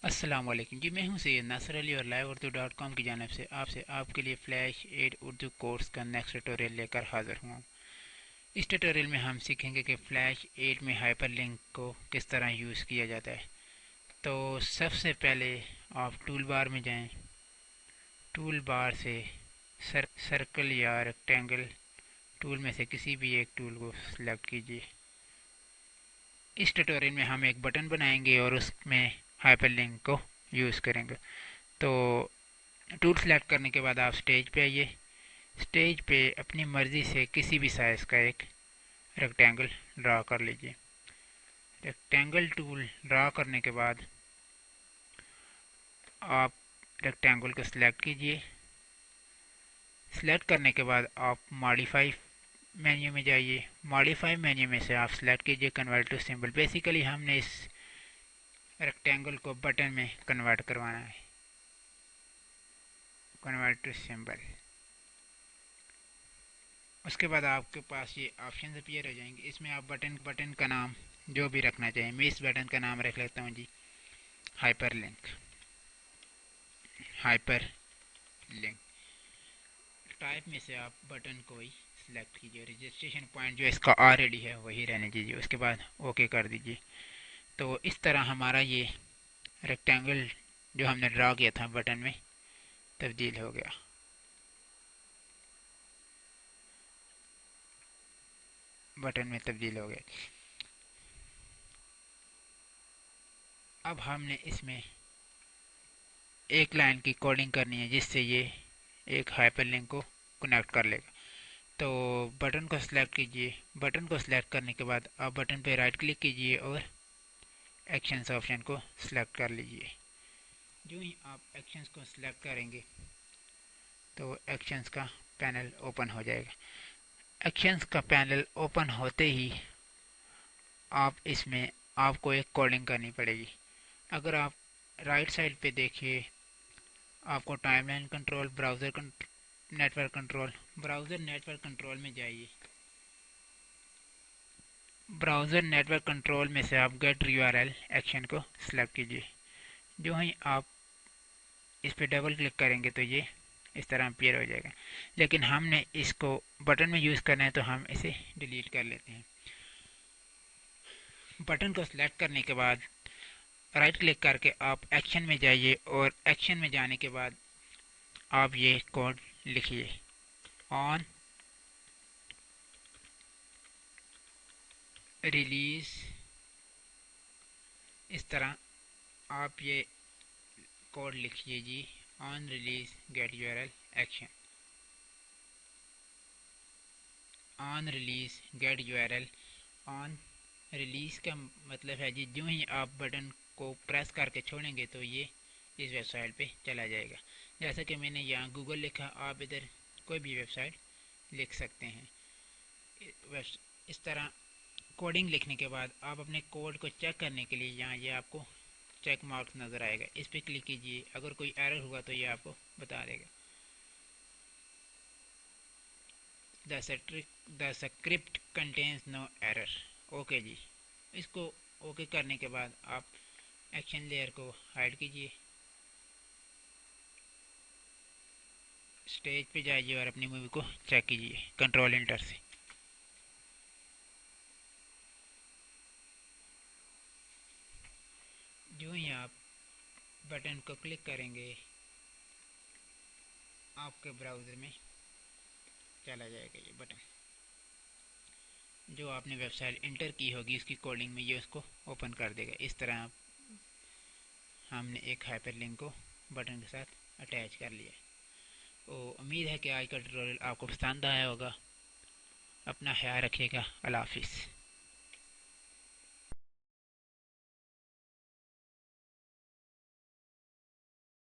السلام علیکم جی، میں ہوں سید ناصر علی اور لائیو اردو ڈاٹ کام کی جانب سے آپ کے لیے فلیش 8 اردو کورس کا نیکسٹ ٹیوٹوریل لے کر حاضر ہوں۔ اس ٹیوٹوریل میں ہم سیکھیں گے کہ فلیش 8 میں ہائپر لنک کو کس طرح یوز کیا جاتا ہے۔ تو سب سے پہلے آپ ٹول بار میں جائیں، ٹول بار سے سرکل یا ریکٹینگل ٹول میں سے کسی بھی ایک ٹول کو سلیکٹ کیجیے۔ اس ٹیوٹوریل میں ہم ایک بٹن بنائیں گے اور اس میں ہائپر لنک کو یوز کریں گے۔ تو ٹول سلیکٹ کرنے کے بعد آپ سٹیج پہ آئیے، سٹیج پہ اپنی مرضی سے کسی بھی سائز کا ایک ریکٹینگل ڈرا کر لیجیے۔ ریکٹینگل ٹول ڈرا کرنے کے بعد آپ ریکٹینگل کو سلیکٹ کیجیے۔ سلیکٹ کرنے کے بعد آپ ماڈیفائی مینیو میں جائیے، ماڈیفائی مینیو میں سے آپ سلیکٹ کیجیے کنورٹ ٹو سمبل۔ بیسیکلی ہم نے اس ریکٹینگل کو بٹن میں کنورٹ کروانا ہے، کنورٹ ٹو سمبل۔ اس کے بعد آپ کے پاس یہ آپشنز اپیئر ہو جائیں گے، اس میں آپ بٹن کا نام جو بھی رکھنا چاہیں۔ میں اس بٹن کا نام رکھ لیتا ہوں جی ہائپر لنک۔ ہائپر لنک ٹائپ میں سے آپ بٹن کو ہی سلیکٹ کیجیے، رجسٹریشن پوائنٹ جو اس کا آلریڈی ہے وہی رہنے دیجیے، اس کے بعد اوکے کر دیجیے۔ تو اس طرح ہمارا یہ ریکٹینگل جو ہم نے ڈرا کیا تھا بٹن میں تبدیل ہو گیا۔ بٹن میں تبدیل ہو گیا۔ اب ہم نے اس میں ایک لائن کی کوڈنگ کرنی ہے جس سے یہ ایک ہائپر لنک کو کنیکٹ کر لے گا۔ تو بٹن کو سلیکٹ کیجئے، بٹن کو سلیکٹ کرنے کے بعد آپ بٹن پہ رائٹ کلک کیجئے اور ایکشنز آپشن کو سلیکٹ کر لیجئے۔ جو ہی آپ ایکشنز کو سلیکٹ کریں گے تو ایکشنز کا پینل اوپن ہو جائے گا۔ ایکشنز کا پینل اوپن ہوتے ہی اس میں آپ کو ایک کوڈنگ کرنی پڑے گی۔ اگر آپ رائٹ سائڈ پہ دیکھیے، آپ کو time line control, browser network control, browser network control میں جائیے۔ براؤزر نیٹورک کنٹرول میں سے آپ get U R L action کو سلیکٹ کیجیے۔ جو ہی آپ اس پہ ڈبل کلک کریں گے تو یہ اس طرح اپیئر ہو جائے گا، لیکن ہم نے اس کو بٹن میں یوز کرنا ہے تو ہم اسے ڈیلیٹ کر لیتے ہیں۔ بٹن کو سلیکٹ کرنے کے بعد رائٹ کلک کر کے آپ ایکشن میں جائیے اور ایکشن میں جانے کے بعد آپ یہ کوڈ لکھیے، آن ریلیز۔ اس طرح آپ یہ کوڈ لکھیے جی، on release get U R L action, on release get U R L. On release کا مطلب ہے جی جو ہی آپ بٹن کو پریس کر کے چھوڑیں گے تو یہ اس ویب سائٹ پہ چلا جائے گا۔ جیسا کہ میں نے یہاں گوگل لکھا، آپ ادھر کوئی بھی ویب سائٹ لکھ سکتے ہیں۔ اس طرح کوڈنگ لکھنے کے بعد آپ اپنے کوڈ کو چیک کرنے کے لیے یہاں یہ آپ کو چیک مارکس نظر آئے گا، اس پہ کلک کیجئے۔ اگر کوئی ایرر ہوا تو یہ آپ کو بتا دے گا۔ The script contains no error۔ Okay جی، اس کو اوکے کرنے کے بعد آپ ایکشن لیئر کو ہائڈ کیجئے، سٹیج پہ جائیے اور اپنی مووی کو چیک کیجئے کنٹرول انٹر سے۔ جو ہی آپ بٹن کو کلک کریں گے آپ کے براؤزر میں چلا جائے گا یہ بٹن، جو آپ نے ویب سائٹ انٹر کی ہوگی اس کی کوڈنگ میں یہ اس کو اوپن کر دے گا۔ اس طرح ہم نے ایک ہائپر لنک کو بٹن کے ساتھ اٹیچ کر لیا۔ امید ہے کہ آج کا ٹیوٹوریل آپ کو پسند آیا ہوگا۔ اپنا خیال رکھیے گا۔ اللہ حافظ۔